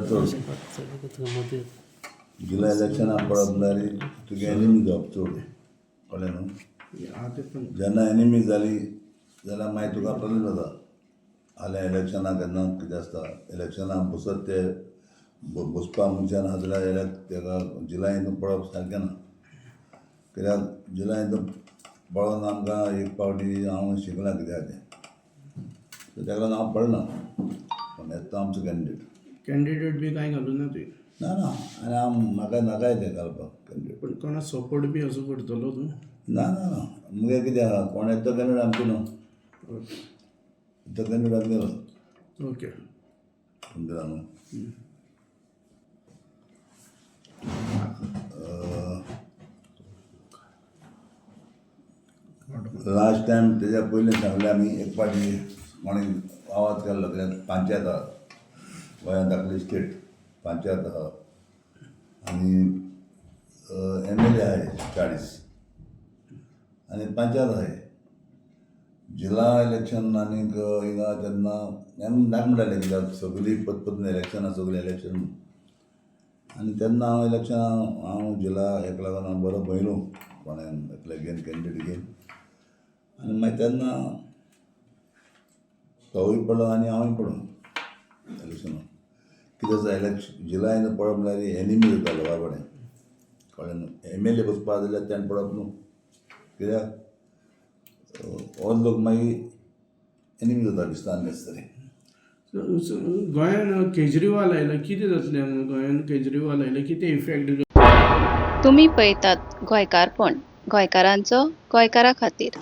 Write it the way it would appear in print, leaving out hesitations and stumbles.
चड जिल्हा इलेक्शनाक पळप जाली तुगे एनिमी जावप चड कळ्ळें न्हू. जेन्ना एनिमी जाली जाल्यार मागीर तुका प्रॉब्लेम जाता. फाल्यां इलेक्शनाक केन्ना कितें आसता इलेक्शनाक बसत ते बसपा मनशान आहा जाल्यार तेका जिलायेंत पळप सारकें ना. कित्याक जिलायेंत पळोवन आमकां एक फावटी हांव शिकलां कित्याक तें तेका लागून हांव पळना. पण येता आमचो कॅन्डिडेट बी कांय घालूं ना तुवें. ना आनी हांव म्हाका नाकाय तें घालपाक कॅन्डिडेट. पण कोणा सपोर्ट बी असो करतलो तूं. ना मुगे कितें आहा कोण येता कॅन्डिडेट आमचो न्हू. येता कॅन्डिडेट आमगेलो ओके तुमच्या न्हू. लास्ट टायम तेज्या पयलीं सांगलें आमी एक पाटी कोणें आवाज केल्लो कित्याक पंचायत आहा गोंयांत धाकली स्टेट पंचायत आहा आनी MLA आहाय 40 आनी पंचायत आहाय. जिल्हा इलेक्शन आनीक हिंगा तेन्ना नाका म्हणटाले कित्याक सगळीं पतपतून इलेक्शनां सगळीं इलेक्शन आनी तेन्ना हांव इलेक्शनां हांव जिल्हा हेका लागून हांव बरो पयलो कोणें एकले घेवन कॅन्डिडेट घेवन आनी मागीर तेन्ना तोवूय पडलो आनी हांवूय पडलो इलेक्शनाक. कितें आसा इलेक्शन जिल्हायेंत पळप म्हळ्यार एनिमी जाता लोकां कडेन कळ्ळें न्हू. MLA बसपा जाल्यार तेणें पळप न्हू कित्याक हो लोक मागीर एनिमी जाता दिसता आनी तरी. गोंयान केजरीवाल आयला कितें जातलें. गोंयान केजरीवाल आयला कितें इफेक्ट. तुम्ही पळयतात गोंयकारपण, गोंयकारांचो गोंयकारा खातीर.